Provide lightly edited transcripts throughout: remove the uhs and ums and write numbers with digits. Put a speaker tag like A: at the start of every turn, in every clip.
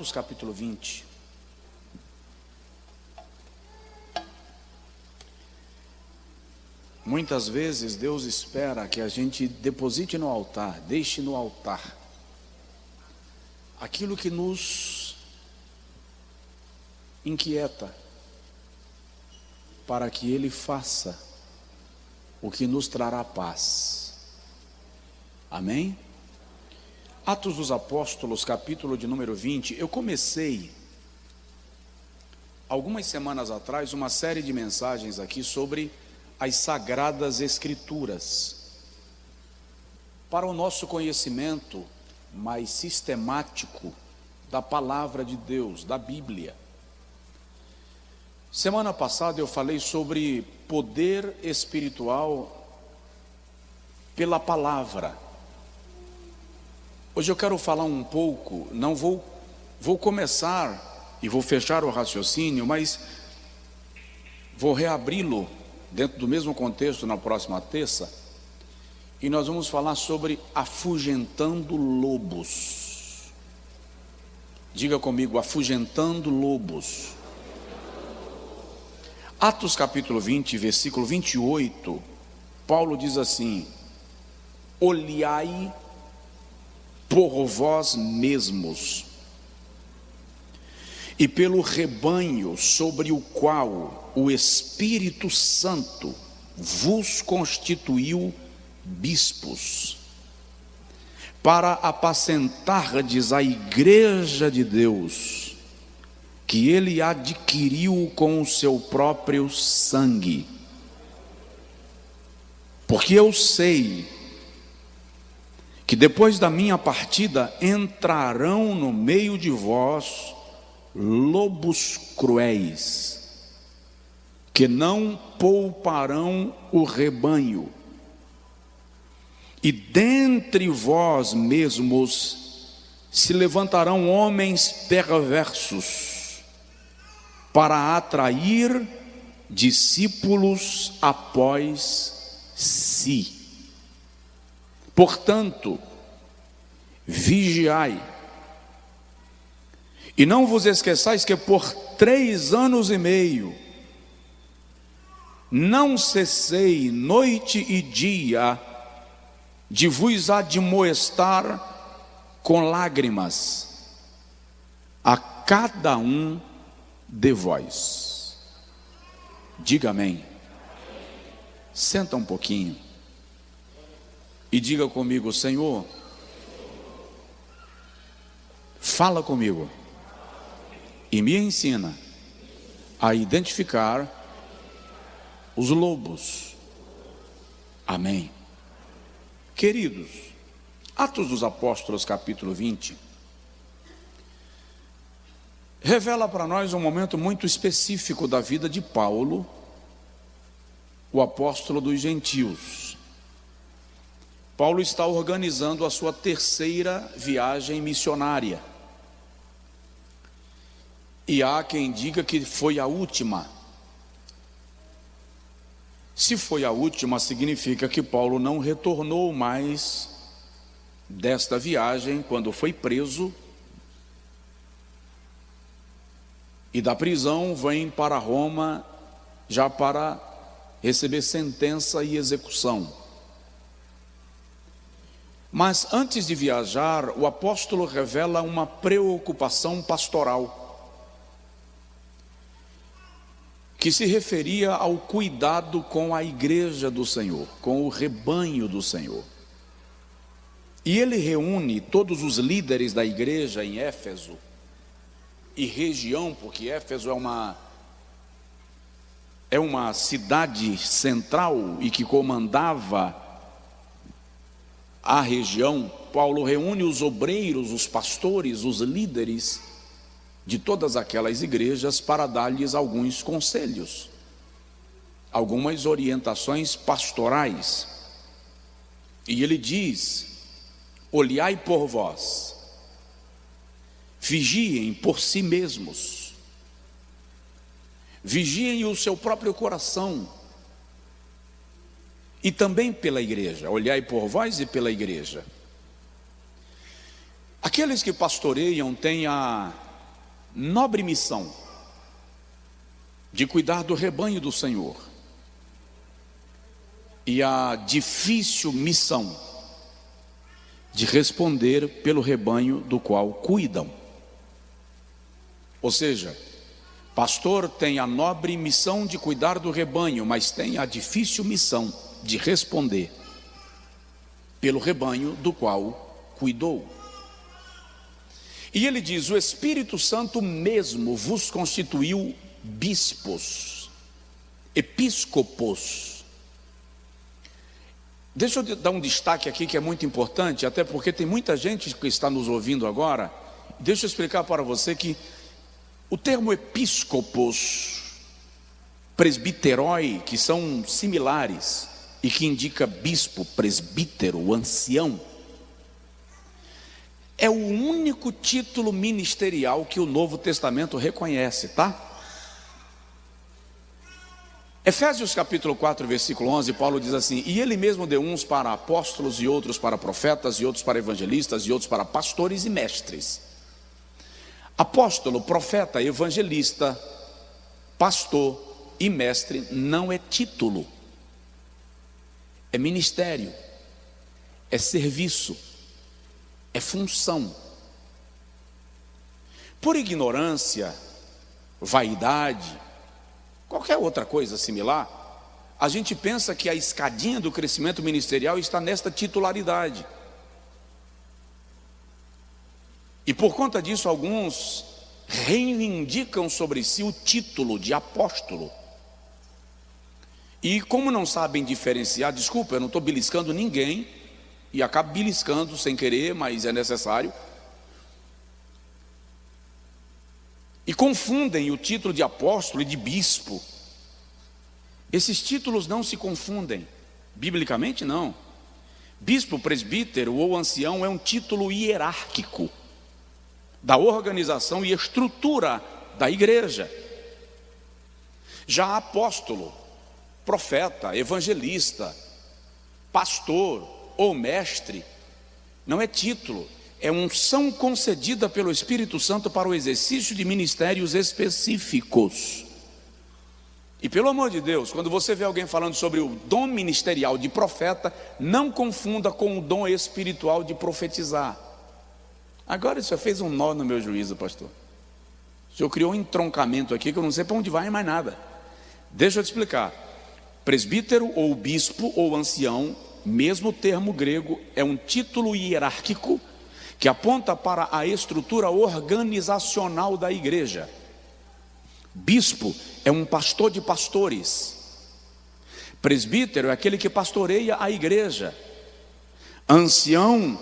A: Atos capítulo 20. Muitas vezes Deus espera que a gente deposite no altar, deixe no altar aquilo que nos inquieta, para que Ele faça o que nos trará paz. Amém? Atos dos Apóstolos, capítulo de número 20. Eu comecei, algumas semanas atrás, uma série de mensagens aqui sobre as Sagradas Escrituras, para o nosso conhecimento mais sistemático da Palavra de Deus, da Bíblia. Semana passada eu falei sobre poder espiritual pela palavra. Hoje eu quero falar um pouco, não vou começar e vou fechar o raciocínio, mas vou reabri-lo dentro do mesmo contexto na próxima terça, e nós vamos falar sobre afugentando lobos. Diga comigo, afugentando lobos. Atos capítulo 20, versículo 28, Paulo diz assim: olhai por vós mesmos e pelo rebanho sobre o qual o Espírito Santo vos constituiu bispos, para apacentardes a igreja de Deus, que Ele adquiriu com o seu próprio sangue. Porque eu sei que depois da minha partida entrarão no meio de vós lobos cruéis, que não pouparão o rebanho, e dentre vós mesmos se levantarão homens perversos, para atrair discípulos após si. Portanto, vigiai, e não vos esqueçais que por 3 anos e meio não cessei noite e dia de vos admoestar com lágrimas a cada um de vós. Diga amém. Senta um pouquinho e diga comigo: Senhor, fala comigo e me ensina a identificar os lobos. Amém. Queridos, Atos dos Apóstolos capítulo 20 revela para nós um momento muito específico da vida de Paulo, o apóstolo dos gentios. Paulo está organizando a sua 3ª viagem missionária, e há quem diga que foi a última. Se foi a última, significa que Paulo não retornou mais desta viagem quando foi preso, e da prisão vem para Roma já para receber sentença e execução. Mas antes de viajar, o apóstolo revela uma preocupação pastoral, que se referia ao cuidado com a igreja do Senhor, com o rebanho do Senhor. E ele reúne todos os líderes da igreja em Éfeso e região, porque Éfeso é uma cidade central e que comandava a região. Paulo reúne os obreiros, os pastores, os líderes de todas aquelas igrejas para dar-lhes alguns conselhos, algumas orientações pastorais. E ele diz: olhai por vós, vigiem por si mesmos, vigiem o seu próprio coração, e também pela igreja. Olhai por vós e pela igreja. Aqueles que pastoreiam têm a nobre missão de cuidar do rebanho do Senhor e a difícil missão de responder pelo rebanho do qual cuidam. Ou seja, pastor tem a nobre missão de cuidar do rebanho, mas tem a difícil missão de responder pelo rebanho do qual cuidou. E ele diz: o Espírito Santo mesmo vos constituiu bispos, episcopos. Deixa eu dar um destaque aqui que é muito importante, até porque tem muita gente que está nos ouvindo agora. Deixa eu explicar para você que o termo episcopos, presbiteroi, que são similares e que indica bispo, presbítero, ancião, é o único título ministerial que o Novo Testamento reconhece, tá? Efésios capítulo 4, versículo 11, Paulo diz assim: e ele mesmo deu uns para apóstolos, e outros para profetas, e outros para evangelistas, e outros para pastores e mestres. Apóstolo, profeta, evangelista, pastor e mestre não é título, é ministério, é serviço, é função. Por ignorância, vaidade, qualquer outra coisa similar, a gente pensa que a escadinha do crescimento ministerial está nesta titularidade. E por conta disso, alguns reivindicam sobre si o título de apóstolo. E como não sabem diferenciar, desculpa, eu não estou beliscando ninguém, e acabo beliscando sem querer, mas é necessário. E confundem o título de apóstolo e de bispo. Esses títulos não se confundem, biblicamente não. Bispo, presbítero ou ancião é um título hierárquico da organização e estrutura da igreja. Já apóstolo, profeta, evangelista, pastor ou mestre não é título, é unção concedida pelo Espírito Santo para o exercício de ministérios específicos. E pelo amor de Deus, quando você vê alguém falando sobre o dom ministerial de profeta, não confunda com o dom espiritual de profetizar. Agora o senhor fez um nó no meu juízo, pastor. O senhor criou um entroncamento aqui que eu não sei para onde vai mais nada. Deixa eu te explicar. Presbítero ou bispo ou ancião, mesmo termo grego, é um título hierárquico que aponta para a estrutura organizacional da igreja. Bispo é um pastor de pastores. Presbítero é aquele que pastoreia a igreja. Ancião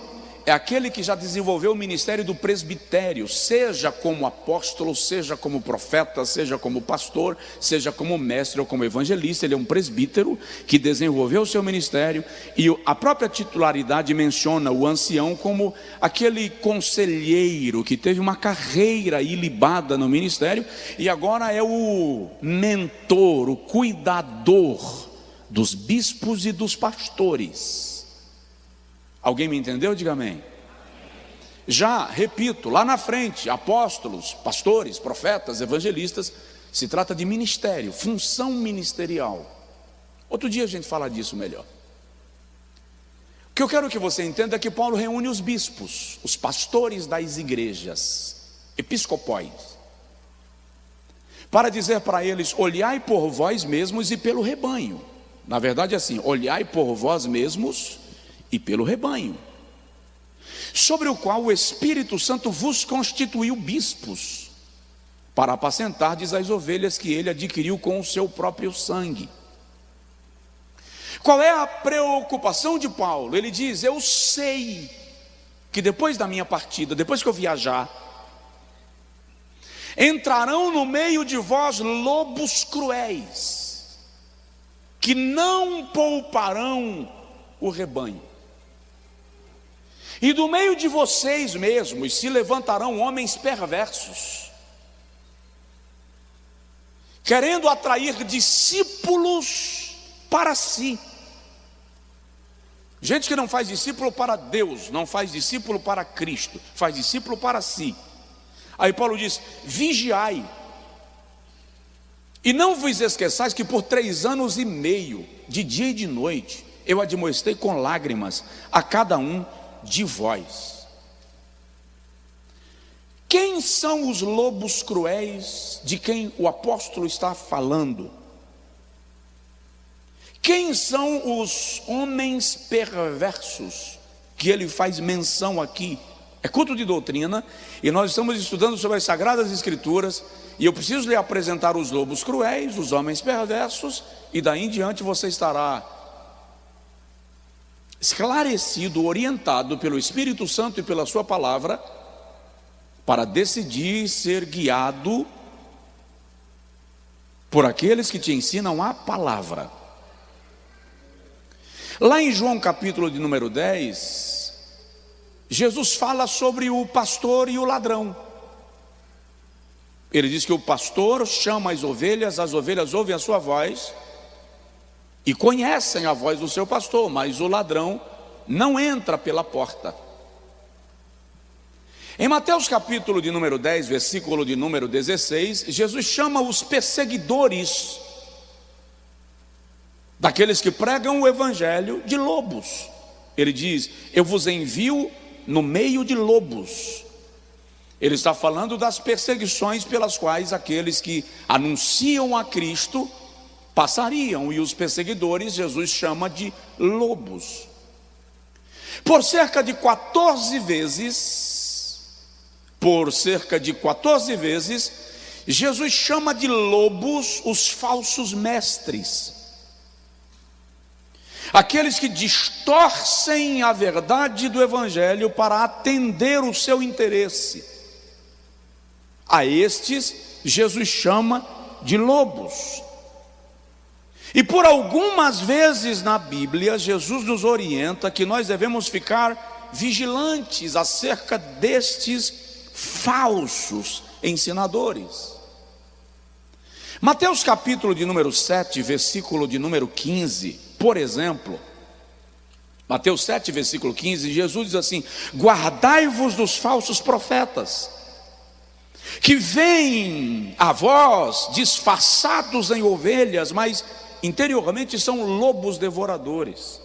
A: é aquele que já desenvolveu o ministério do presbitério, seja como apóstolo, seja como profeta, seja como pastor, seja como mestre ou como evangelista. Ele é um presbítero que desenvolveu o seu ministério, e a própria titularidade menciona o ancião como aquele conselheiro que teve uma carreira ilibada no ministério e agora é o mentor, o cuidador dos bispos e dos pastores. Alguém me entendeu? Diga amém. Já, repito, lá na frente, apóstolos, pastores, profetas, evangelistas, se trata de ministério, função ministerial. Outro dia a gente fala disso melhor. O que eu quero que você entenda é que Paulo reúne os bispos, os pastores das igrejas, episcopóis, para dizer para eles: olhai por vós mesmos e pelo rebanho. Na verdade é assim: olhai por vós mesmos e pelo rebanho, sobre o qual o Espírito Santo vos constituiu bispos, para apacentardes as ovelhas que ele adquiriu com o seu próprio sangue. Qual é a preocupação de Paulo? Ele diz: eu sei que depois da minha partida, depois que eu viajar, entrarão no meio de vós lobos cruéis, que não pouparão o rebanho. E do meio de vocês mesmos se levantarão homens perversos, querendo atrair discípulos para si. Gente que não faz discípulo para Deus, não faz discípulo para Cristo, faz discípulo para si. Aí Paulo diz: vigiai, e não vos esqueçais que por 3 anos e meio, de dia e de noite, eu admoestei com lágrimas a cada um de vós. Quem são os lobos cruéis de quem o apóstolo está falando? Quem são os homens perversos que ele faz menção aqui? É culto de doutrina, e nós estamos estudando sobre as Sagradas Escrituras, e eu preciso lhe apresentar os lobos cruéis, os homens perversos, e daí em diante você estará esclarecido, orientado pelo Espírito Santo e pela sua palavra, para decidir ser guiado por aqueles que te ensinam a palavra. Lá em João capítulo de número 10, Jesus fala sobre o pastor e o ladrão. Ele diz que o pastor chama as ovelhas ouvem a sua voz e conhecem a voz do seu pastor, mas o ladrão não entra pela porta. Em Mateus capítulo de número 10, versículo de número 16, Jesus chama os perseguidores daqueles que pregam o evangelho de lobos. Ele diz: eu vos envio no meio de lobos. Ele está falando das perseguições pelas quais aqueles que anunciam a Cristo passariam, e os perseguidores Jesus chama de lobos. Por cerca de 14 vezes, Jesus chama de lobos os falsos mestres, aqueles que distorcem a verdade do evangelho para atender o seu interesse. A estes Jesus chama de lobos. E por algumas vezes na Bíblia Jesus nos orienta que nós devemos ficar vigilantes acerca destes falsos ensinadores. Mateus capítulo de número 7, versículo de número 15, por exemplo, Mateus 7, versículo 15, Jesus diz assim: guardai-vos dos falsos profetas, que vêm a vós disfarçados em ovelhas, mas interiormente são lobos devoradores.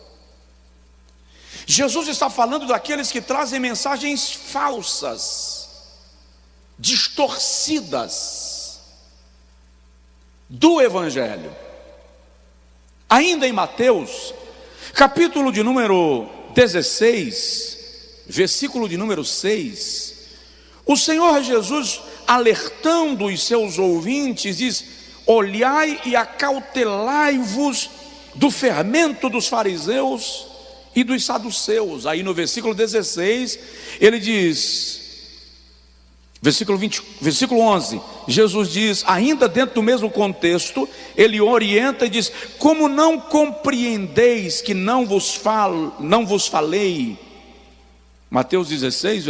A: Jesus está falando daqueles que trazem mensagens falsas, distorcidas do evangelho. Ainda em Mateus capítulo de número 16, versículo de número 6, o Senhor Jesus, alertando os seus ouvintes, diz: olhai e acautelai-vos do fermento dos fariseus e dos saduceus. Aí no versículo 16 ele diz, versículo 11, Jesus diz, ainda dentro do mesmo contexto, ele orienta e diz: como não compreendeis que não vos falei, Mateus 16,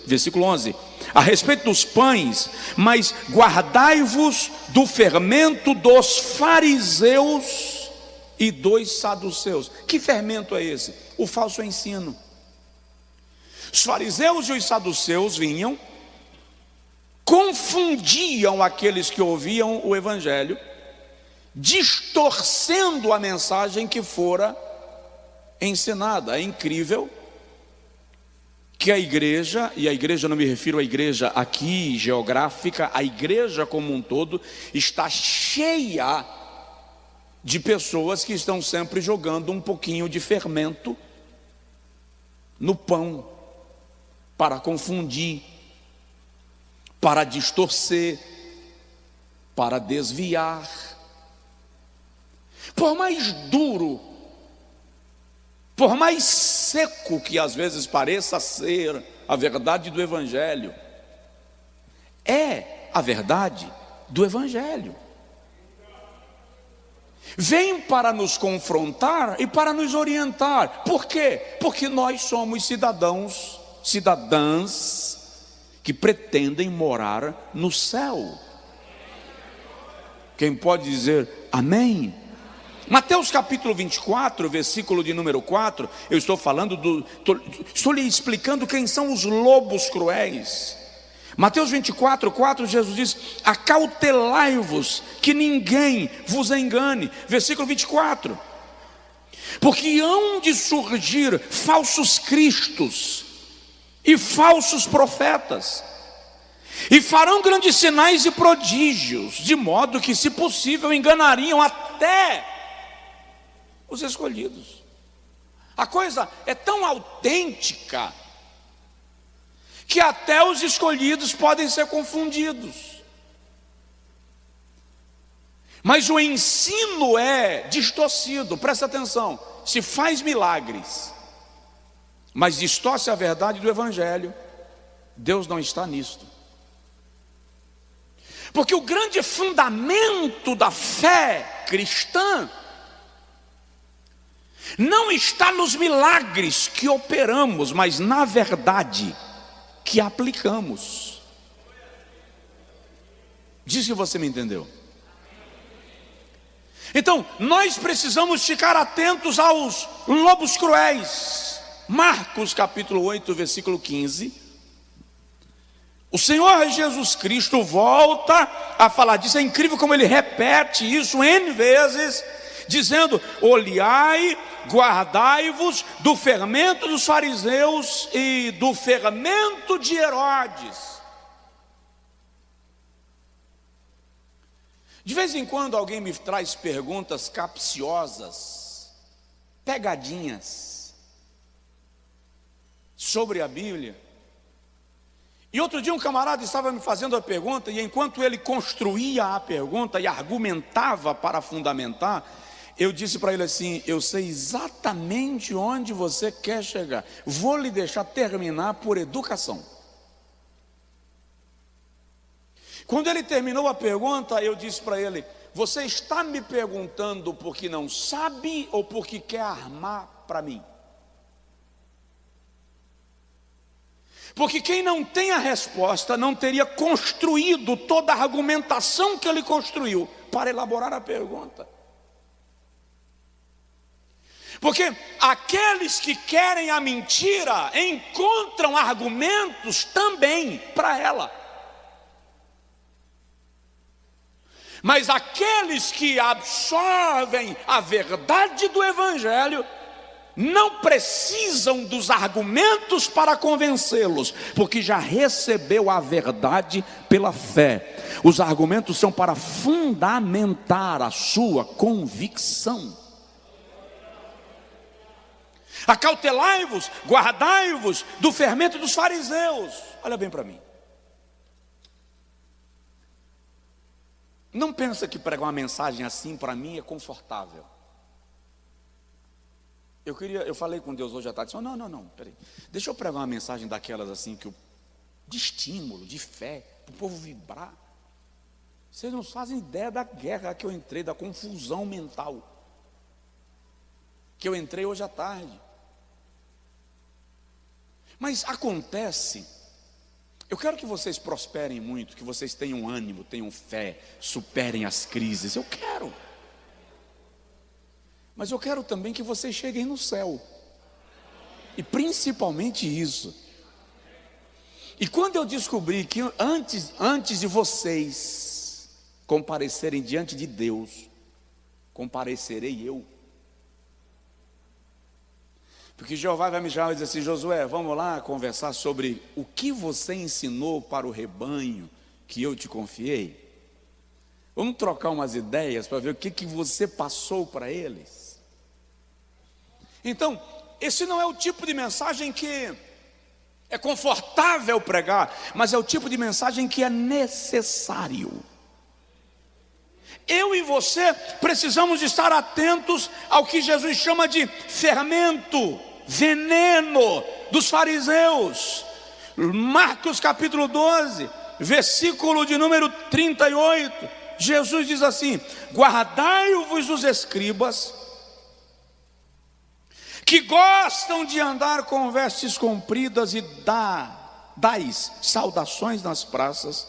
A: versículo 11, a respeito dos pães, mas guardai-vos do fermento dos fariseus e dos saduceus. Que fermento é esse? O falso ensino. Os fariseus e os saduceus vinham, confundiam aqueles que ouviam o evangelho, distorcendo a mensagem que fora ensinada. É incrível que a igreja, e a igreja não me refiro à igreja aqui geográfica, a igreja como um todo está cheia de pessoas que estão sempre jogando um pouquinho de fermento no pão, para confundir, para distorcer, para desviar. Por mais duro, por mais seco que às vezes pareça ser a verdade do evangelho, é a verdade do evangelho. Vem para nos confrontar e para nos orientar. Por quê? Porque nós somos cidadãs que pretendem morar no céu. Quem pode dizer amém? Mateus capítulo 24, versículo de número 4, eu estou falando estou lhe explicando quem são os lobos cruéis. Mateus 24:4, Jesus diz: acautelai-vos que ninguém vos engane. Versículo 24: porque hão de surgir falsos cristos e falsos profetas, e farão grandes sinais e prodígios, de modo que, se possível, enganariam até os escolhidos. A coisa é tão autêntica que até os escolhidos podem ser confundidos. Mas o ensino é distorcido. Presta atenção: se faz milagres, mas distorce a verdade do Evangelho, Deus não está nisto. Porque o grande fundamento da fé cristã não está nos milagres que operamos, mas na verdade que aplicamos. Diz que você me entendeu. Então, nós precisamos ficar atentos aos lobos cruéis. Marcos capítulo 8, versículo 15. O Senhor Jesus Cristo volta a falar disso. É incrível como ele repete isso N vezes, dizendo: olhai, guardai-vos do fermento dos fariseus e do fermento de Herodes. De vez em quando alguém me traz perguntas capciosas, pegadinhas sobre a Bíblia. E outro dia um camarada estava me fazendo a pergunta, e enquanto ele construía a pergunta e argumentava para fundamentar, eu disse para ele assim: eu sei exatamente onde você quer chegar, vou lhe deixar terminar por educação. Quando ele terminou a pergunta, eu disse para ele: você está me perguntando porque não sabe ou porque quer armar para mim? Porque quem não tem a resposta não teria construído toda a argumentação que ele construiu para elaborar a pergunta. Porque aqueles que querem a mentira encontram argumentos também para ela. Mas aqueles que absorvem a verdade do Evangelho não precisam dos argumentos para convencê-los, porque já recebeu a verdade pela fé. Os argumentos são para fundamentar a sua convicção. Acautelai-vos, guardai-vos do fermento dos fariseus. Olha bem para mim. Não pensa que pregar uma mensagem assim para mim é confortável. Eu falei com Deus hoje à tarde, disse: não, peraí, deixa eu pregar uma mensagem daquelas assim, de estímulo, de fé, para o povo vibrar. Vocês não fazem ideia da guerra que eu entrei, da confusão mental que eu entrei hoje à tarde. Mas acontece, eu quero que vocês prosperem muito, que vocês tenham ânimo, tenham fé, superem as crises, eu quero. Mas eu quero também que vocês cheguem no céu. E principalmente isso. E quando eu descobri que antes de vocês comparecerem diante de Deus, comparecerei eu. Porque Jeová vai me chamar e dizer assim: Josué, vamos lá conversar sobre o que você ensinou para o rebanho que eu te confiei. Vamos trocar umas ideias para ver o que você passou para eles. Então, esse não é o tipo de mensagem que é confortável pregar, mas é o tipo de mensagem que é necessário. Eu e você precisamos estar atentos ao que Jesus chama de fermento, veneno dos fariseus. Marcos capítulo 12, versículo de número 38, Jesus diz assim: guardai-vos dos escribas, que gostam de andar com vestes compridas e dais saudações nas praças,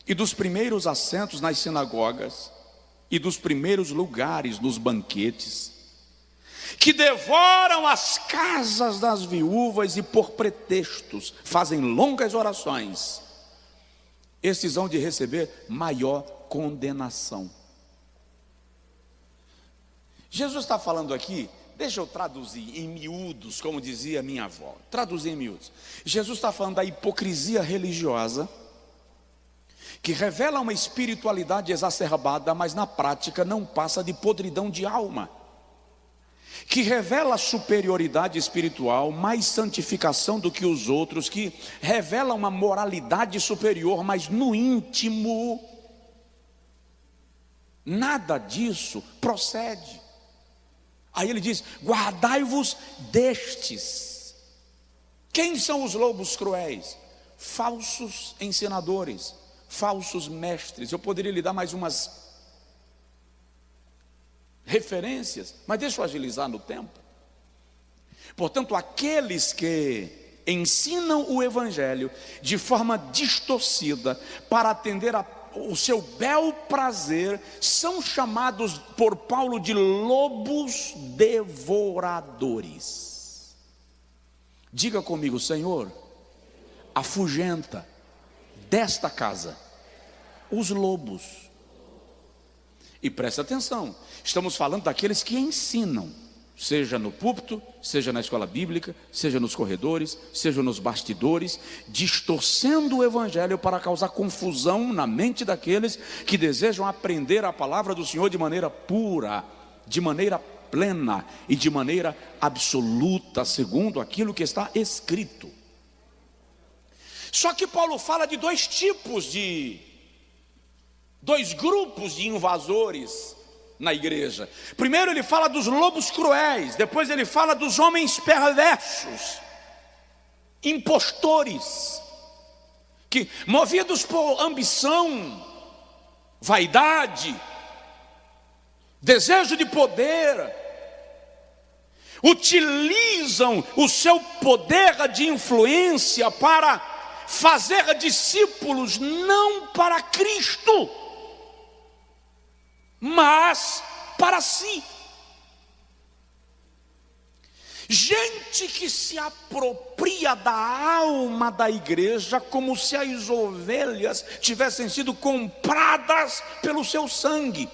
A: e dos primeiros assentos nas sinagogas, e dos primeiros lugares nos banquetes, que devoram as casas das viúvas e por pretextos fazem longas orações. esses hão de receber maior condenação. Jesus está falando aqui, deixa eu traduzir em miúdos, como dizia minha avó, traduzir em miúdos. Jesus está falando da hipocrisia religiosa, que revela uma espiritualidade exacerbada, mas na prática não passa de podridão de alma, que revela superioridade espiritual, mais santificação do que os outros, que revela uma moralidade superior, mas no íntimo, nada disso procede. Aí ele diz: guardai-vos destes. Quem são os lobos cruéis? Falsos ensinadores, falsos mestres. Eu poderia lhe dar mais umas referências, mas deixa eu agilizar no tempo. Portanto, aqueles que ensinam o evangelho de forma distorcida para atender o seu bel prazer, são chamados por Paulo de lobos devoradores. Diga comigo: Senhor, afugenta desta casa os lobos. E preste atenção, estamos falando daqueles que ensinam, seja no púlpito, seja na escola bíblica, seja nos corredores, seja nos bastidores, distorcendo o evangelho para causar confusão na mente daqueles que desejam aprender a palavra do Senhor de maneira pura, de maneira plena e de maneira absoluta, segundo aquilo que está escrito. Só que Paulo fala de dois grupos de invasores na igreja. Primeiro ele fala dos lobos cruéis, depois ele fala dos homens perversos, impostores, que movidos por ambição, vaidade, desejo de poder, utilizam o seu poder de influência para fazer discípulos não para Cristo, mas para si. Gente que se apropria da alma da igreja como se as ovelhas tivessem sido compradas pelo seu sangue,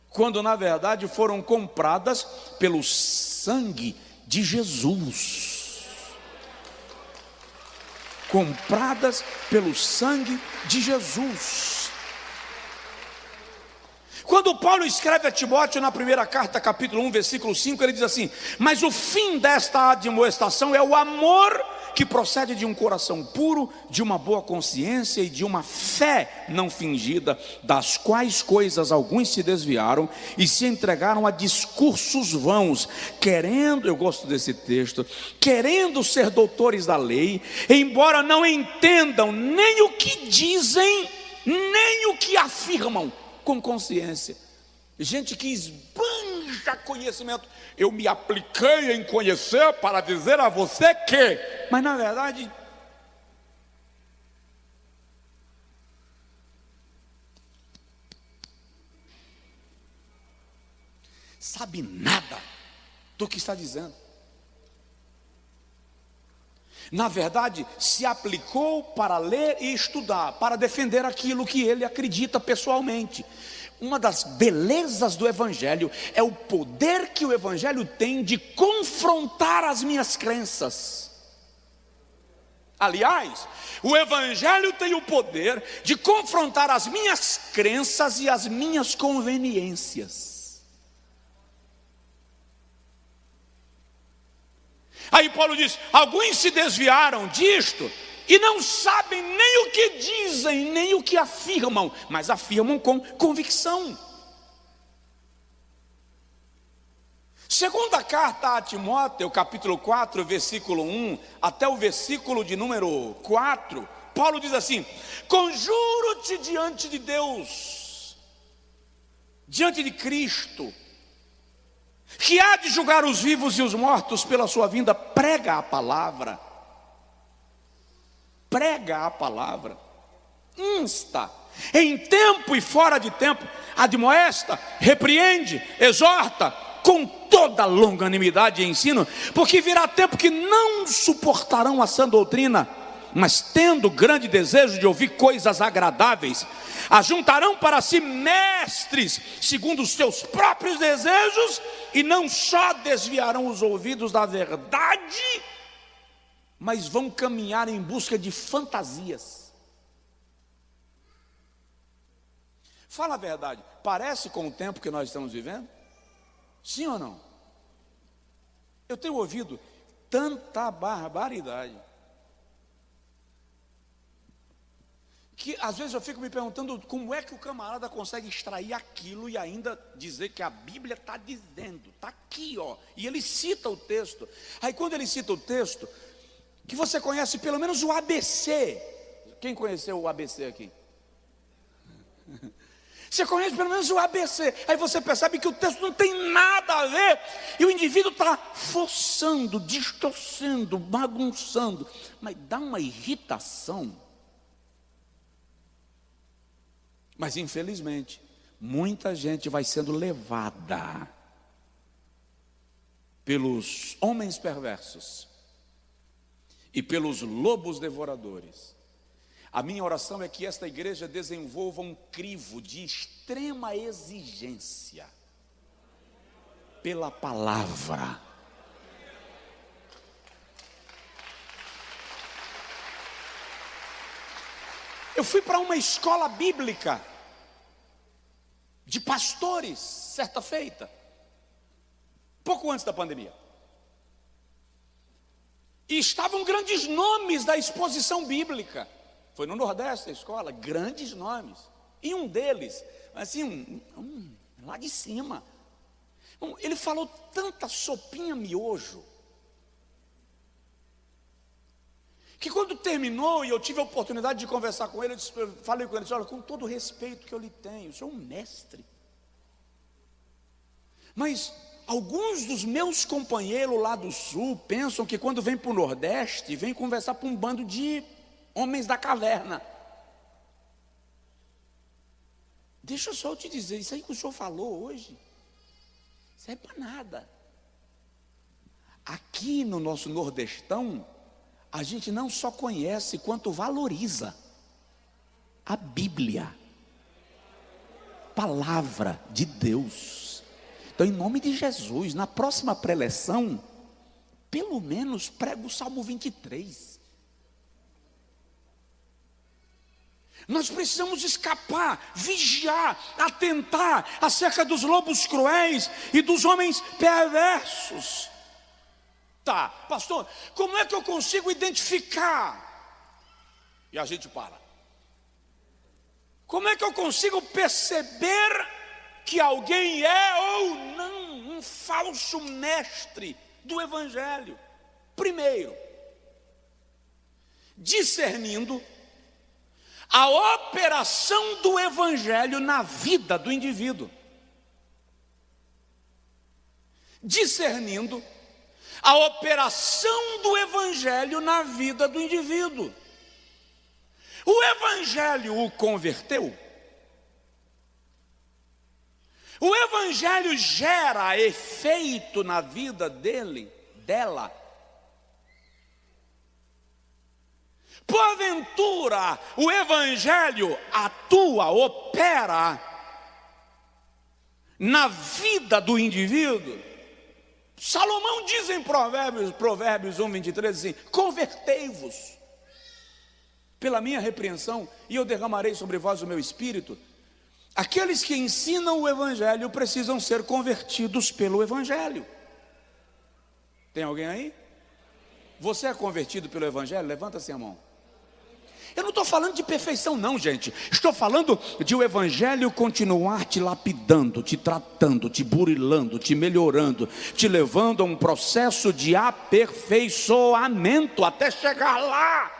A: quando na verdade foram compradas pelo sangue de Jesus. Compradas pelo sangue de Jesus. Quando Paulo escreve a Timóteo na primeira carta, capítulo 1, versículo 5, ele diz assim: mas o fim desta admoestação é o amor que procede de um coração puro, de uma boa consciência e de uma fé não fingida, das quais coisas alguns se desviaram e se entregaram a discursos vãos, querendo, eu gosto desse texto, querendo ser doutores da lei, embora não entendam nem o que dizem, nem o que afirmam com consciência. Gente que esbanja conhecimento. Eu me apliquei em conhecer para dizer a você que, mas na verdade sabe nada do que está dizendo. Na verdade, se aplicou para ler e estudar, para defender aquilo que ele acredita pessoalmente. Uma das belezas do Evangelho é o poder que o Evangelho tem de confrontar as minhas crenças. Aliás, o Evangelho tem o poder de confrontar as minhas crenças e as minhas conveniências. Aí Paulo diz: alguns se desviaram disto e não sabem nem o que dizem, nem o que afirmam, mas afirmam com convicção. Segunda carta a Timóteo, capítulo 4, versículo 1 até o versículo de número 4, Paulo diz assim: conjuro-te diante de Deus, diante de Cristo, que há de julgar os vivos e os mortos pela sua vinda, prega a palavra, insta, em tempo e fora de tempo, admoesta, repreende, exorta, com toda longanimidade e ensino, porque virá tempo que não suportarão a sã doutrina, mas tendo grande desejo de ouvir coisas agradáveis, ajuntarão para si mestres segundo os seus próprios desejos, e não só desviarão os ouvidos da verdade, mas vão caminhar em busca de fantasias. Fala a verdade, parece com o tempo que nós estamos vivendo? Sim ou não? Eu tenho ouvido tanta barbaridade que às vezes eu fico me perguntando como é que o camarada consegue extrair aquilo e ainda dizer que a Bíblia está dizendo, está aqui, ó, e ele cita o texto. Aí quando ele cita o texto, que você conhece pelo menos o ABC. Quem conheceu o ABC aqui? Você conhece pelo menos o ABC. Aí você percebe que o texto não tem nada a ver, e o indivíduo está forçando, distorcendo, bagunçando, mas dá uma irritação. Mas infelizmente, muita gente vai sendo levada pelos homens perversos e pelos lobos devoradores. A minha oração é que esta igreja desenvolva um crivo de extrema exigência pela palavra. Eu fui para uma escola bíblica de pastores, certa feita, pouco antes da pandemia. E estavam grandes nomes da exposição bíblica. Foi no Nordeste da escola, grandes nomes. E um deles, assim, lá de cima, ele falou tanta sopinha miojo, que quando terminou e eu tive a oportunidade de conversar com ele, eu falei com ele, olha, com todo o respeito que eu lhe tenho, o senhor é um mestre, mas alguns dos meus companheiros lá do Sul pensam que quando vem para o Nordeste, vem conversar para um bando de homens da caverna. Deixa eu só te dizer, isso aí que o senhor falou hoje, isso é para nada. Aqui no nosso Nordestão, a gente não só conhece, quanto valoriza a Bíblia, palavra de Deus. Então, em nome de Jesus, na próxima preleção, pelo menos prega o Salmo 23. Nós precisamos escapar, vigiar, atentar acerca dos lobos cruéis e dos homens perversos. Tá, pastor, como é que eu consigo identificar? E a gente para. Como é que eu consigo perceber que alguém é ou não um falso mestre do Evangelho? Primeiro, discernindo a operação do Evangelho na vida do indivíduo. Discernindo a operação do Evangelho na vida do indivíduo. O Evangelho o converteu? O Evangelho gera efeito na vida dele, dela? Porventura, o Evangelho atua, opera na vida do indivíduo? Salomão diz em Provérbios 1, 23, assim: convertei-vos pela minha repreensão, e eu derramarei sobre vós o meu espírito. Aqueles que ensinam o Evangelho precisam ser convertidos pelo Evangelho. Tem alguém aí? Você é convertido pelo Evangelho? Levanta-se a mão. Eu não estou falando de perfeição não, gente. Estou falando de o Evangelho continuar te lapidando, te tratando, te burilando, te melhorando, te levando a um processo de aperfeiçoamento até chegar lá.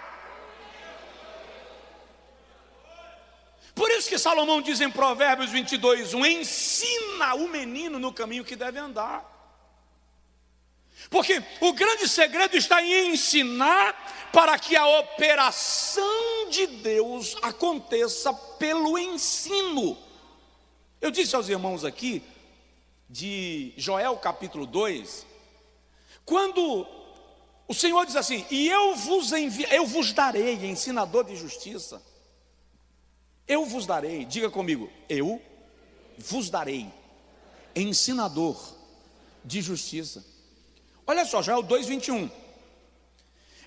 A: Por isso que Salomão diz em Provérbios 22, 1: ensina o menino no caminho que deve andar. Porque o grande segredo está em ensinar, para que a operação de Deus aconteça pelo ensino. Eu disse aos irmãos aqui, de Joel capítulo 2, quando O Senhor diz assim: e eu vos darei ensinador de justiça. Eu vos darei, diga comigo, eu vos darei ensinador de justiça. Olha só, já é o 2:21.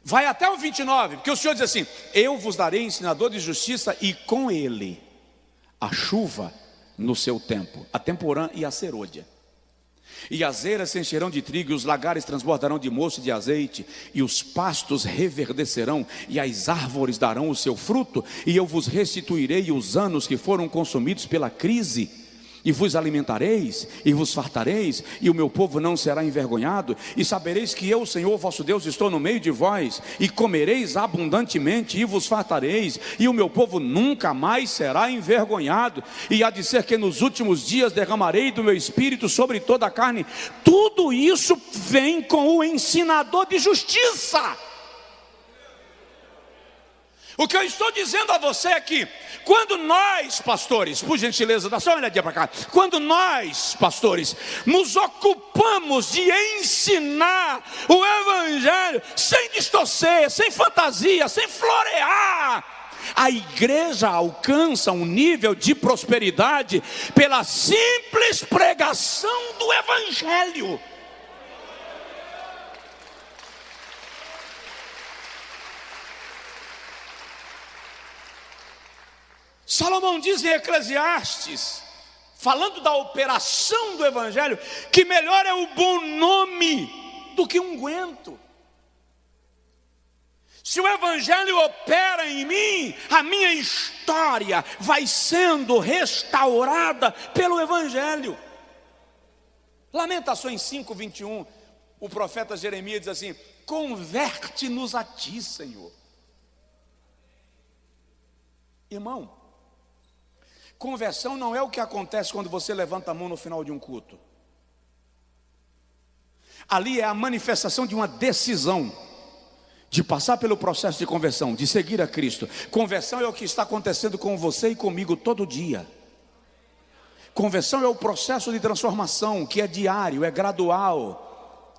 A: Vai até o 29, porque o Senhor diz assim: eu vos darei ensinador de justiça, e com ele a chuva no seu tempo, a temporã e a serôdia. E as eiras se encherão de trigo, e os lagares transbordarão de mosto e de azeite, e os pastos reverdecerão, e as árvores darão o seu fruto, e eu vos restituirei os anos que foram consumidos pela crise, e vos alimentareis, e vos fartareis, e o meu povo não será envergonhado, e sabereis que eu, Senhor vosso Deus, estou no meio de vós, e comereis abundantemente, e vos fartareis, e o meu povo nunca mais será envergonhado, e há de ser que nos últimos dias derramarei do meu espírito sobre toda a carne. Tudo isso vem com o ensinador de justiça. O que eu estou dizendo a você é que, quando nós, pastores, por gentileza, dá só uma olhadinha para cá. Quando nós, pastores, nos ocupamos de ensinar o Evangelho, sem distorcer, sem fantasia, sem florear, a igreja alcança um nível de prosperidade pela simples pregação do Evangelho. Salomão diz em Eclesiastes, falando da operação do Evangelho, que melhor é o bom nome do que unguento. Se o Evangelho opera em mim, a minha história vai sendo restaurada pelo Evangelho. Lamentações 5:21, o profeta Jeremias diz assim: converte-nos a ti, Senhor. Irmão, conversão não é o que acontece quando você levanta a mão no final de um culto. Ali é a manifestação de uma decisão de passar pelo processo de conversão, de seguir a Cristo. Conversão é o que está acontecendo com você e comigo todo dia. Conversão é o processo de transformação que é diário, é gradual.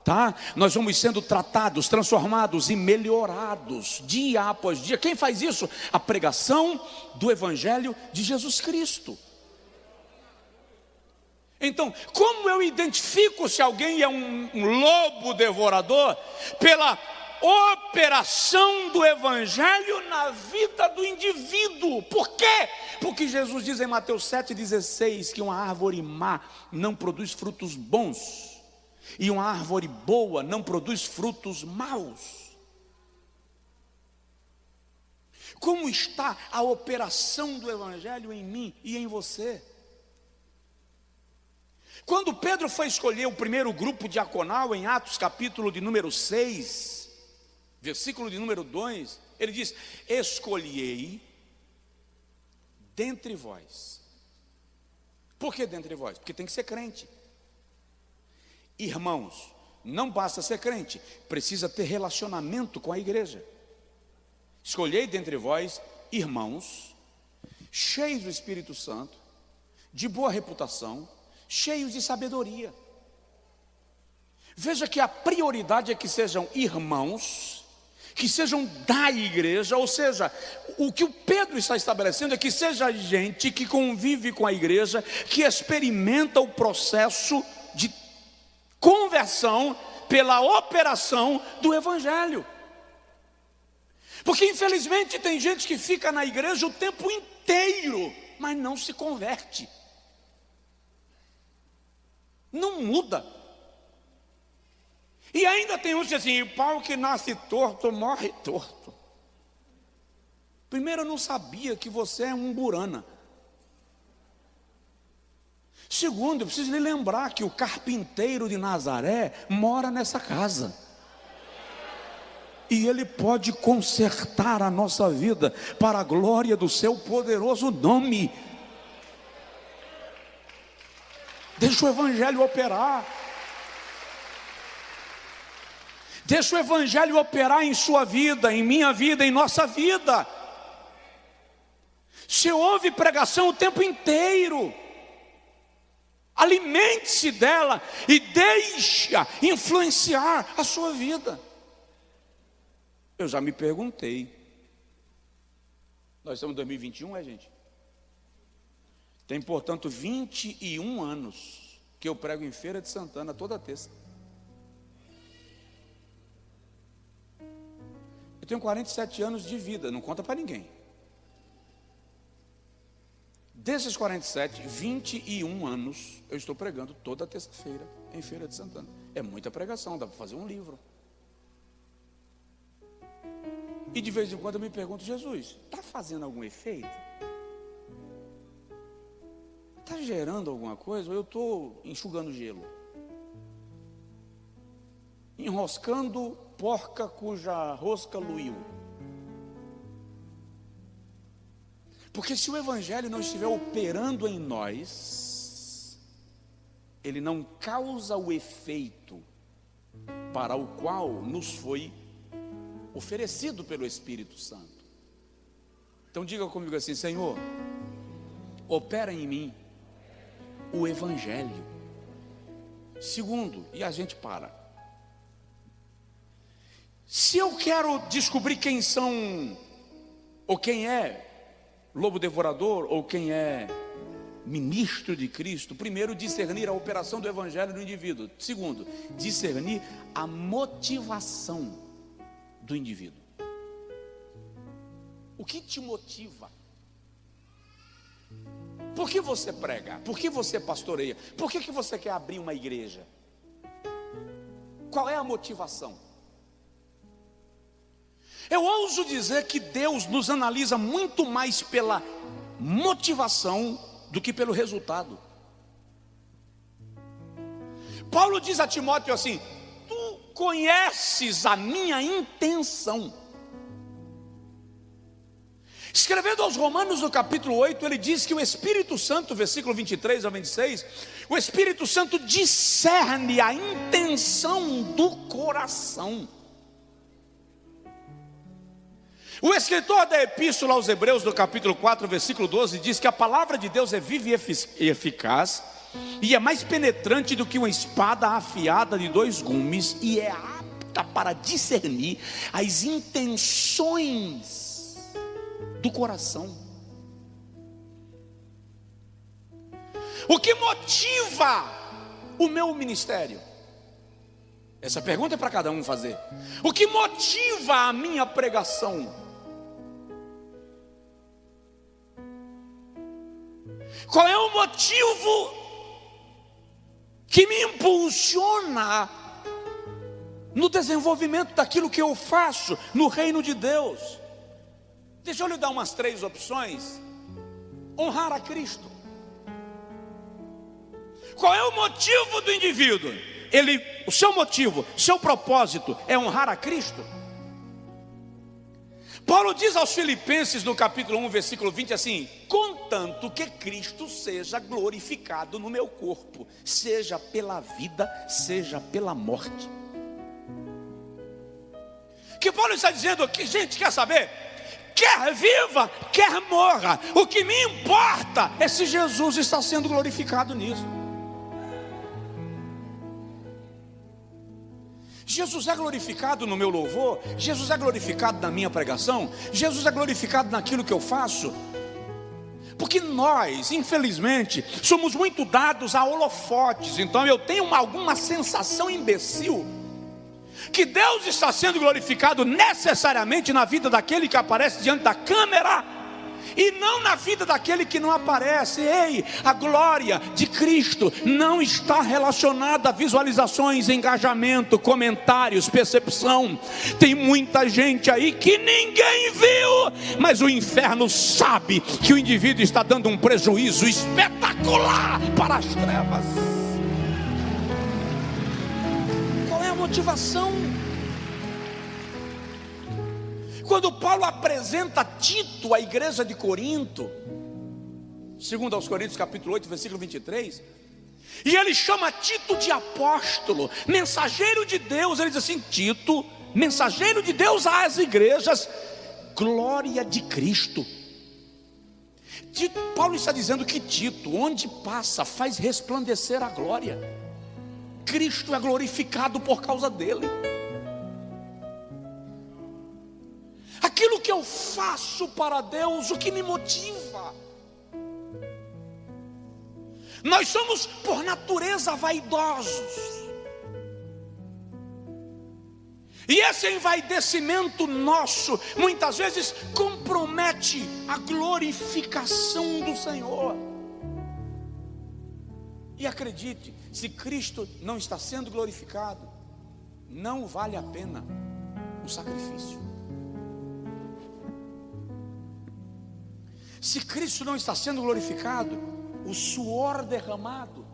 A: Tá? Nós vamos sendo tratados, transformados e melhorados dia após dia. Quem faz isso? A pregação do Evangelho de Jesus Cristo. Então, como eu identifico se alguém é um lobo devorador? Pela operação do Evangelho na vida do indivíduo. Por quê? Porque Jesus diz em Mateus 7,16 que uma árvore má não produz frutos bons, e uma árvore boa não produz frutos maus. Como está a operação do Evangelho em mim e em você? Quando Pedro foi escolher o primeiro grupo diaconal, em Atos capítulo de número 6, versículo de número 2, ele diz: escolhei dentre vós. Por que dentre vós? Porque tem que ser crente. Irmãos, não basta ser crente, precisa ter relacionamento com a igreja. Escolhei dentre vós irmãos, cheios do Espírito Santo, de boa reputação, cheios de sabedoria. Veja que a prioridade é que sejam irmãos, que sejam da igreja, ou seja, o que o Pedro está estabelecendo é que seja gente que convive com a igreja, que experimenta o processo de conversão pela operação do Evangelho. Porque infelizmente tem gente que fica na igreja o tempo inteiro, mas não se converte, não muda. E ainda tem uns que assim: o pau que nasce torto, morre torto. Primeiro, eu não sabia que você é um burana. Segundo, eu preciso lhe lembrar que o carpinteiro de Nazaré mora nessa casa. E ele pode consertar a nossa vida para a glória do seu poderoso nome. Deixa o Evangelho operar. Deixa o Evangelho operar em sua vida, em minha vida, em nossa vida. Você ouve pregação o tempo inteiro. Alimente-se dela e deixa influenciar a sua vida. Eu já me perguntei. Nós estamos em 2021, gente? Tem, portanto, 21 anos que eu prego em Feira de Santana toda terça. Eu tenho 47 anos de vida, não conta para ninguém. Desses 47, 21 anos eu estou pregando toda terça-feira em Feira de Santana. É muita pregação, dá para fazer um livro. E de vez em quando eu me pergunto: Jesus, está fazendo algum efeito? Está gerando alguma coisa? Ou eu estou enxugando gelo? Enroscando porca cuja rosca luiu. Porque se o Evangelho não estiver operando em nós, ele não causa o efeito para o qual nos foi oferecido pelo Espírito Santo. Então diga comigo assim: Senhor, opera em mim o Evangelho. Segundo, e a gente para. Se eu quero descobrir quem são, ou quem é lobo devorador, ou quem é ministro de Cristo, primeiro, discernir a operação do Evangelho no indivíduo. Segundo, discernir a motivação do indivíduo. O que te motiva? Por que você prega? Por que você pastoreia? Por que você quer abrir uma igreja? Qual é a motivação? Eu ouso dizer que Deus nos analisa muito mais pela motivação do que pelo resultado. Paulo diz a Timóteo assim: tu conheces a minha intenção. Escrevendo aos Romanos no capítulo 8, ele diz que o Espírito Santo, versículo 23 ao 26, o Espírito Santo discerne a intenção do coração. O escritor da Epístola aos Hebreus, no capítulo 4, versículo 12, diz que a palavra de Deus é viva e eficaz, e é mais penetrante do que uma espada afiada de 2 gumes, e é apta para discernir as intenções do coração. O que motiva o meu ministério? Essa pergunta é para cada um fazer. O que motiva a minha pregação? Qual é o motivo que me impulsiona no desenvolvimento daquilo que eu faço no reino de Deus? Deixa eu lhe dar umas 3 opções. Honrar a Cristo. Qual é o motivo do indivíduo? O seu motivo, seu propósito é honrar a Cristo. Paulo diz aos Filipenses no capítulo 1, versículo 20 assim: contanto que Cristo seja glorificado no meu corpo, seja pela vida, seja pela morte. O que Paulo está dizendo aqui, gente, quer saber? Quer viva, quer morra, o que me importa é se Jesus está sendo glorificado nisso. Jesus é glorificado no meu louvor, Jesus é glorificado na minha pregação, Jesus é glorificado naquilo que eu faço. Porque nós, infelizmente, somos muito dados a holofotes. Então eu tenho alguma sensação imbecil que Deus está sendo glorificado necessariamente na vida daquele que aparece diante da câmera, e não na vida daquele que não aparece. Ei, a glória de Cristo não está relacionada a visualizações, engajamento, comentários, percepção. Tem muita gente aí que ninguém viu, mas o inferno sabe que o indivíduo está dando um prejuízo espetacular para as trevas. Qual é a motivação? Quando Paulo apresenta Tito à igreja de Corinto, segundo aos Coríntios capítulo 8, versículo 23, e ele chama Tito de apóstolo, mensageiro de Deus, ele diz assim: Tito, mensageiro de Deus às igrejas, glória de Cristo. Paulo está dizendo que Tito, onde passa, faz resplandecer a glória. Cristo é glorificado por causa dele. aquilo que eu faço para Deus, o que me motiva. Nós somos por natureza vaidosos, e esse envaidecimento nosso muitas vezes compromete a glorificação do Senhor. E acredite, se Cristo não está sendo glorificado, não vale a pena o sacrifício. Se Cristo não está sendo glorificado, o suor derramado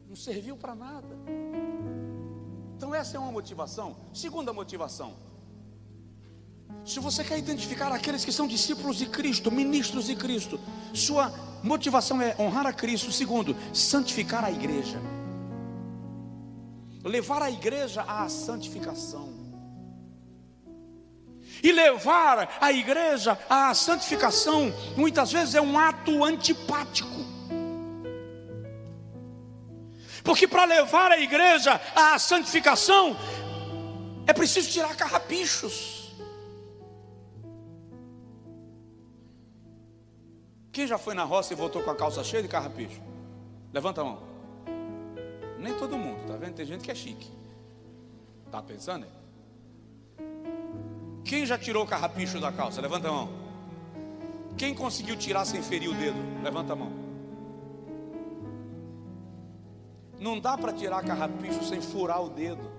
A: não serviu para nada. Então essa é uma motivação. Segunda motivação: se você quer identificar aqueles que são discípulos de Cristo, ministros de Cristo, sua motivação é honrar a Cristo. Segundo, santificar a igreja, levar a igreja à santificação. E levar a igreja à santificação muitas vezes é um ato antipático, porque para levar a igreja à santificação é preciso tirar carrapichos. Quem já foi na roça e voltou com a calça cheia de carrapicho? Levanta a mão. Nem todo mundo, tá vendo? Tem gente que é chique. Tá pensando? Quem já tirou o carrapicho da calça? Levanta a mão. Quem conseguiu tirar sem ferir o dedo? Levanta a mão. Não dá para tirar carrapicho sem furar o dedo.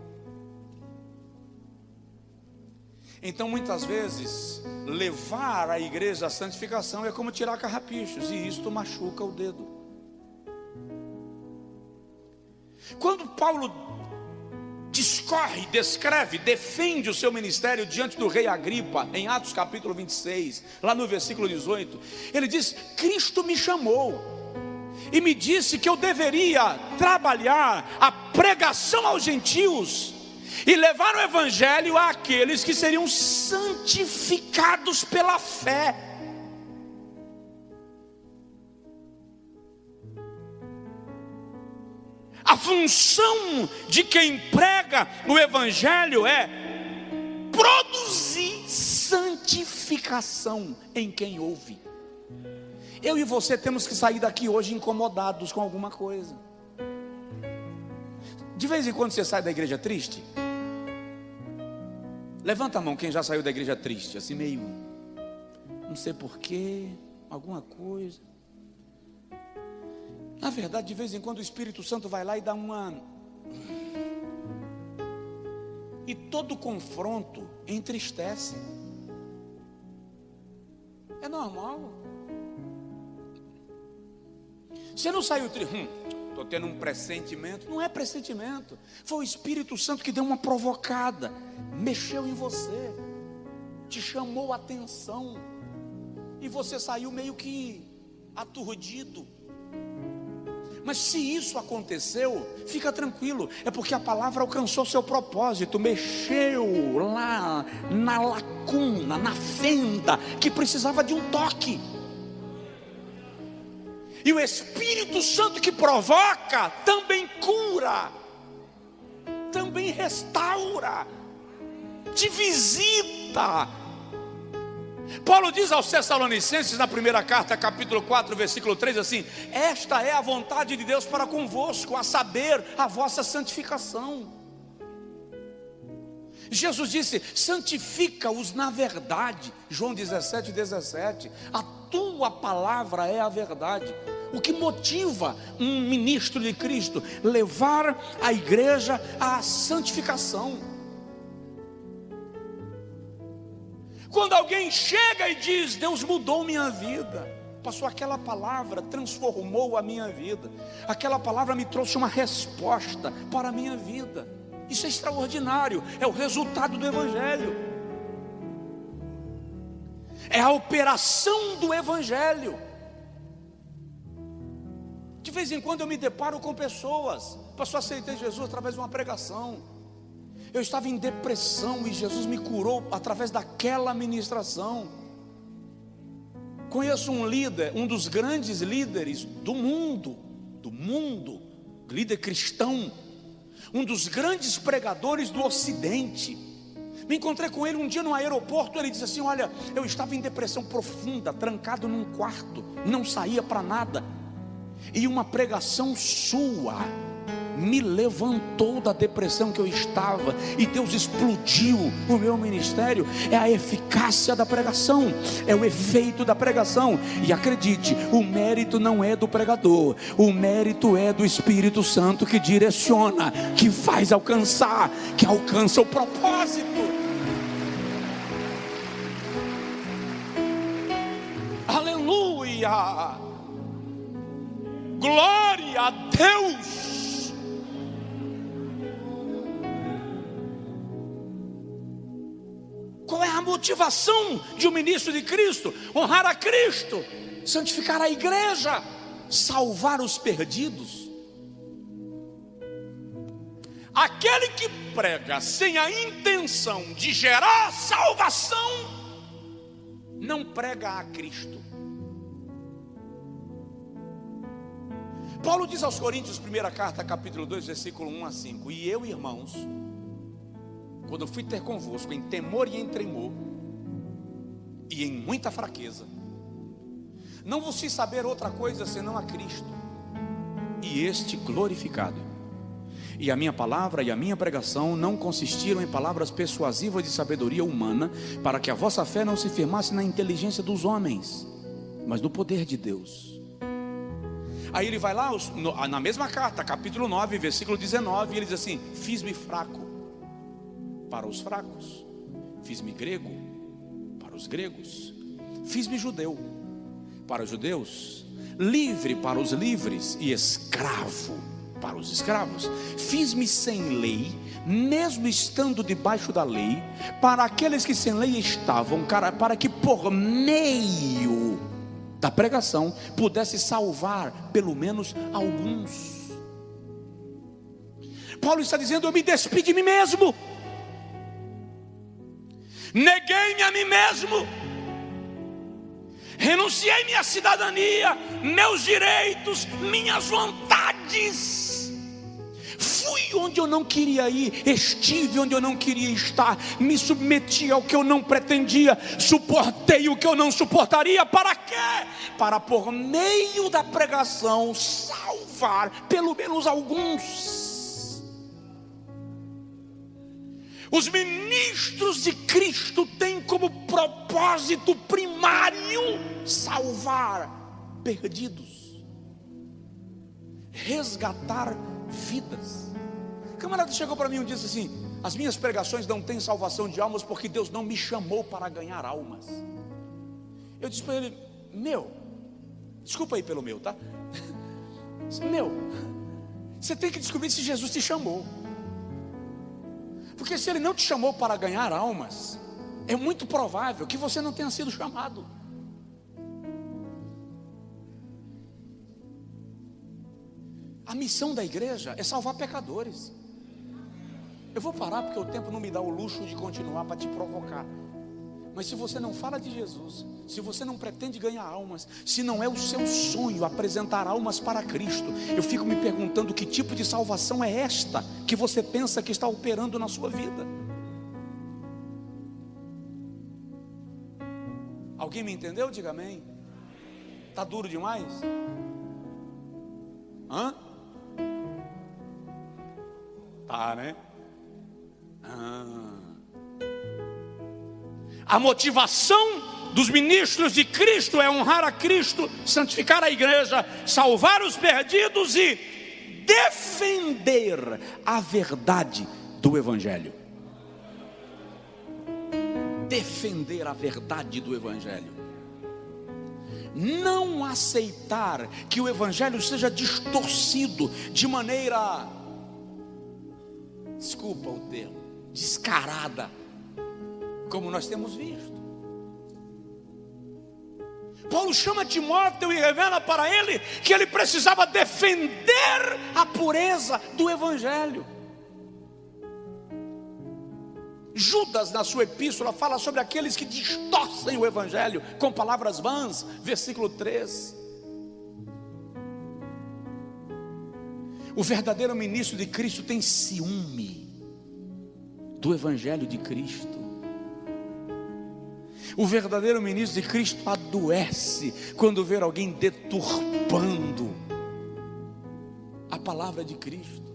A: Então muitas vezes levar a igreja à santificação é como tirar carrapichos, e isto machuca o dedo. Quando Paulo discorre, descreve, defende o seu ministério diante do rei Agripa, em Atos capítulo 26, lá no versículo 18, ele diz: Cristo me chamou e me disse que eu deveria trabalhar a pregação aos gentios e levar o evangelho àqueles que seriam santificados pela fé. A função de quem prega o evangelho é produzir santificação em quem ouve. Eu e você temos que sair daqui hoje incomodados com alguma coisa. De vez em quando você sai da igreja triste? Levanta a mão quem já saiu da igreja triste, assim meio, não sei porquê, alguma coisa. Na verdade, de vez em quando o Espírito Santo vai lá e dá uma... E todo confronto entristece. É normal. Você não saiu triste, estou tendo um pressentimento. Não é pressentimento, foi o Espírito Santo que deu uma provocada, mexeu em você, te chamou a atenção, e você saiu meio que aturdido. Mas se isso aconteceu, fica tranquilo, é porque a palavra alcançou seu propósito, mexeu lá na lacuna, na fenda que precisava de um toque. E o Espírito Santo que provoca também cura, também restaura, te visita. Paulo diz aos Tessalonicenses na primeira carta, capítulo 4, versículo 3, assim: esta é a vontade de Deus para convosco, a saber, a vossa santificação. Jesus disse: santifica-os na verdade. João 17, 17. A tua palavra é a verdade. O que motiva um ministro de Cristo? Levar a igreja à santificação. Quando alguém chega e diz: Deus mudou minha vida, passou aquela palavra, transformou a minha vida, aquela palavra me trouxe uma resposta para a minha vida, isso é extraordinário, é o resultado do Evangelho, é a operação do Evangelho. De vez em quando eu me deparo com pessoas: pastor, aceitei Jesus através de uma pregação. Eu estava em depressão e Jesus me curou através daquela ministração. Conheço um líder, um dos grandes líderes do mundo, líder cristão, um dos grandes pregadores do Ocidente, Me encontrei com ele um dia no aeroporto. Ele disse assim: olha, eu estava em depressão profunda, trancado num quarto, não saía para nada, e uma pregação sua me levantou da depressão que eu estava, e Deus explodiu o meu ministério. É a eficácia da pregação, é o efeito da pregação. E acredite, o mérito não é do pregador, o mérito é do Espírito Santo, que direciona, que faz alcançar, que alcança o propósito. Aleluia, glória a Deus. Qual é a motivação de um ministro de Cristo? Honrar a Cristo, santificar a igreja, salvar os perdidos. Aquele que prega sem a intenção de gerar salvação, não prega a Cristo. Paulo diz aos Coríntios, primeira carta, capítulo 2, versículo 1 a 5: e eu, irmãos, quando eu fui ter convosco em temor e em tremor, e em muita fraqueza, não vos fiz saber outra coisa senão a Cristo, e este glorificado. E a minha palavra e a minha pregação não consistiram em palavras persuasivas de sabedoria humana, para que a vossa fé não se firmasse na inteligência dos homens, mas no poder de Deus. Aí ele vai lá, na mesma carta, capítulo 9, versículo 19, e ele diz assim: fiz-me fraco para os fracos, fiz-me grego para os gregos, fiz-me judeu para os judeus, livre para os livres e escravo para os escravos. Fiz-me sem lei, mesmo estando debaixo da lei, para aqueles que sem lei estavam, para que por meio da pregação pudesse salvar pelo menos alguns. Paulo está dizendo: eu me despedi de mim mesmo, neguei-me a mim mesmo, renunciei minha cidadania, meus direitos, minhas vontades. Fui onde eu não queria ir, estive onde eu não queria estar, me submeti ao que eu não pretendia, suportei o que eu não suportaria. Para quê? Para por meio da pregação salvar pelo menos alguns. Os ministros de Cristo têm como propósito primário salvar perdidos, resgatar vidas. O camarada chegou para mim e disse assim: as minhas pregações não têm salvação de almas, porque Deus não me chamou para ganhar almas. Eu disse para ele: meu, desculpa aí pelo meu, tá? Meu, você tem que descobrir se Jesus te chamou. Porque se Ele não te chamou para ganhar almas, é muito provável que você não tenha sido chamado. A missão da igreja é salvar pecadores. Eu vou parar porque o tempo não me dá o luxo de continuar para te provocar. Mas se você não fala de Jesus, se você não pretende ganhar almas, se não é o seu sonho apresentar almas para Cristo, eu fico me perguntando que tipo de salvação é esta que você pensa que está operando na sua vida. Alguém me entendeu? Diga amém. Está duro demais? Hã? Tá, né? A motivação dos ministros de Cristo é honrar a Cristo, santificar a igreja, salvar os perdidos e defender a verdade do Evangelho. Defender a verdade do Evangelho. Não aceitar que o Evangelho seja distorcido de maneira, desculpa o termo, descarada, como nós temos visto. Paulo chama Timóteo e revela para ele que ele precisava defender a pureza do Evangelho. Judas, na sua epístola, fala sobre aqueles que distorcem o Evangelho com palavras vãs, versículo 3. O verdadeiro ministro de Cristo tem ciúme do Evangelho de Cristo. O verdadeiro ministro de Cristo adoece quando vê alguém deturpando a palavra de Cristo.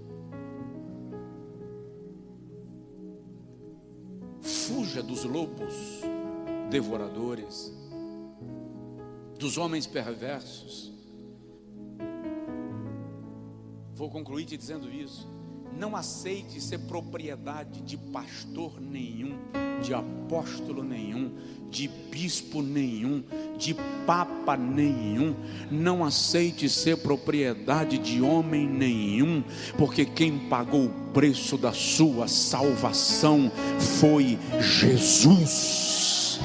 A: Fuja dos lobos devoradores, dos homens perversos. Vou concluir te dizendo isso. Não aceite ser propriedade de pastor nenhum, de apóstolo nenhum, de bispo nenhum, de papa nenhum. Não aceite ser propriedade de homem nenhum, porque quem pagou o preço da sua salvação foi Jesus.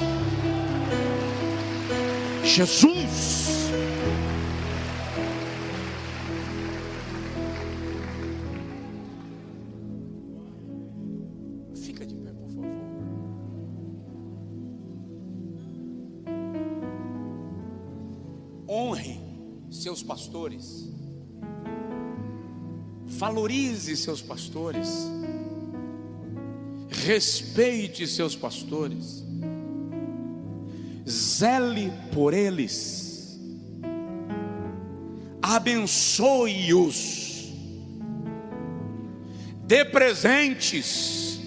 A: Jesus. Honre seus pastores, valorize seus pastores, respeite seus pastores, zele por eles, abençoe-os, dê presentes,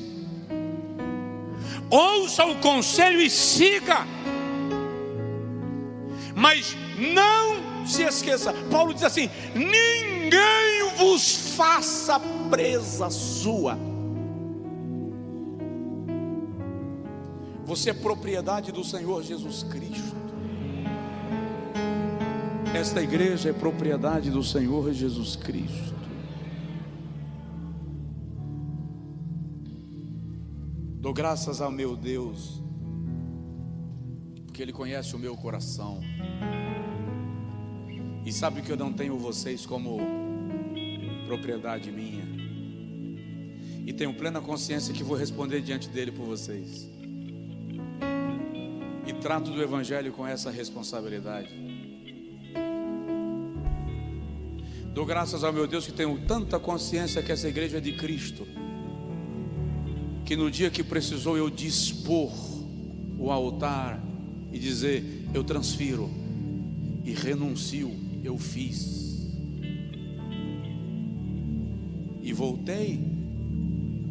A: ouça o conselho e siga, mas não se esqueça. Paulo diz assim: ninguém vos faça presa sua. Você é propriedade do Senhor Jesus Cristo. Esta igreja é propriedade do Senhor Jesus Cristo. Dou graças ao meu Deus, porque Ele conhece o meu coração. E sabe que eu não tenho vocês como propriedade minha. E tenho plena consciência que vou responder diante dele por vocês. E trato do Evangelho com essa responsabilidade. Dou graças ao meu Deus que tenho tanta consciência que essa igreja é de Cristo, que no dia que precisou eu dispor o altar e dizer: eu transfiro e renuncio, eu fiz. E voltei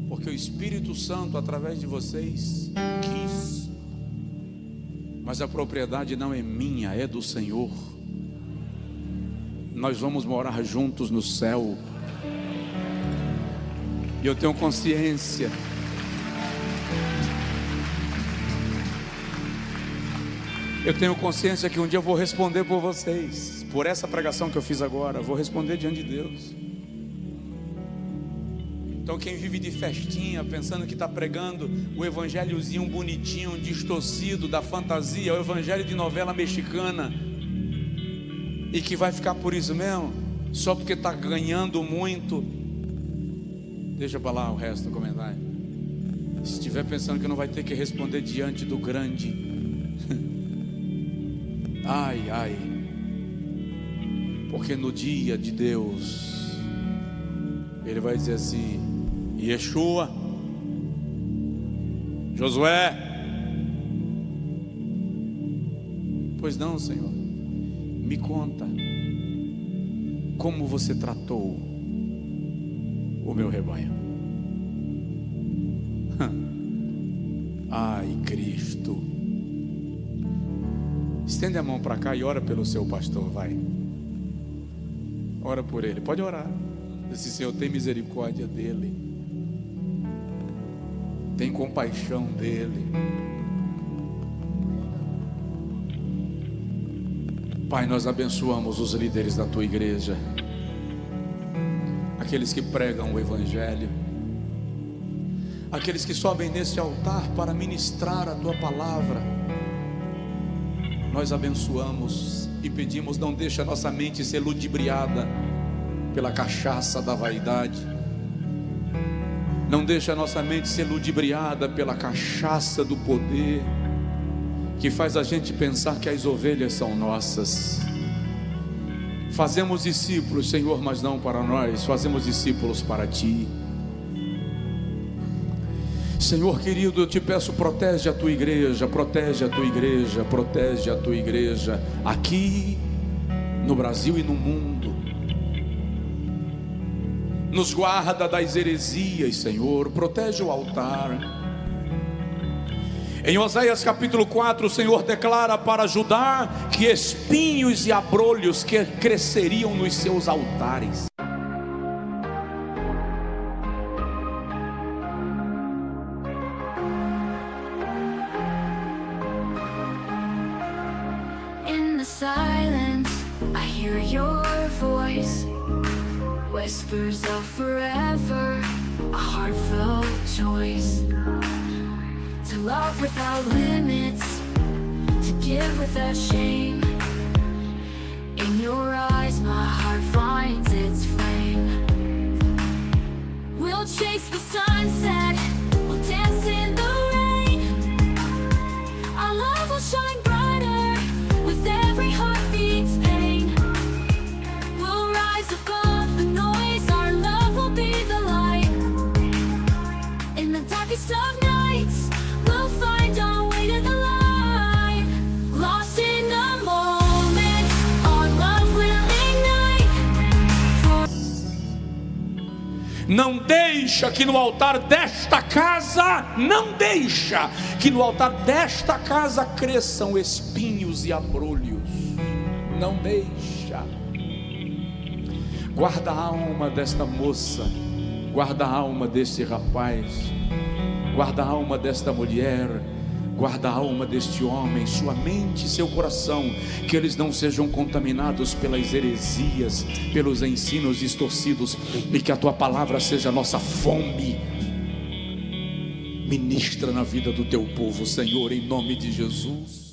A: porque o Espírito Santo através de vocês quis. Mas a propriedade não é minha, é do Senhor. Nós vamos morar juntos no céu. E eu tenho consciência que um dia eu vou responder por vocês. Por essa pregação que eu fiz agora, vou responder diante de Deus. Então quem vive de festinha, pensando que está pregando o evangelhozinho bonitinho, distorcido da fantasia, o evangelho de novela mexicana, e que vai ficar por isso mesmo, só porque está ganhando muito, deixa para lá o resto do comentário. Se estiver pensando que não vai ter que responder diante do grande, ai, ai, porque no dia de Deus Ele vai dizer assim: Yeshua, Josué, pois não, Senhor, me conta como você tratou o meu rebanho. Ai, Cristo. Estende a mão para cá e ora pelo seu pastor, vai. Ora por ele, pode orar. Diz assim: Senhor, tem misericórdia dele, tem compaixão dele. Pai, nós abençoamos os líderes da tua igreja, aqueles que pregam o evangelho, aqueles que sobem nesse altar para ministrar a tua palavra. Nós abençoamos e pedimos: não deixa a nossa mente ser ludibriada pela cachaça da vaidade, não deixa a nossa mente ser ludibriada pela cachaça do poder, que faz a gente pensar que as ovelhas são nossas. Fazemos discípulos, Senhor, mas não para nós, fazemos discípulos para Ti. Senhor querido, eu te peço, protege a tua igreja, protege a tua igreja, protege a tua igreja, aqui no Brasil e no mundo. Nos guarda das heresias, Senhor, protege o altar. Em Oséias capítulo 4, o Senhor declara para Judá que espinhos e abrolhos que cresceriam nos seus altares.
B: In the silence, I hear your voice, whispers of forever, a heartfelt choice. To love without limits, to give without shame. In your eyes my heart finds its flame. We'll chase the sunset, we'll dance in the rain. Our love will shine brighter with every heartbeat's pain. We'll rise above the noise, our love will be the light. In the darkest of nights, we'll find our way to the light. Lost in the moment, our love will ignite.
A: Não deixa que no altar desta casa, não deixa que no altar desta casa cresçam espinhos e abrolhos. Não deixa. Guarda a alma desta moça, guarda a alma deste rapaz, guarda a alma desta mulher, guarda a alma deste homem, sua mente e seu coração, que eles não sejam contaminados pelas heresias, pelos ensinos distorcidos, e que a tua palavra seja a nossa fome. Ministra na vida do teu povo, Senhor, em nome de Jesus.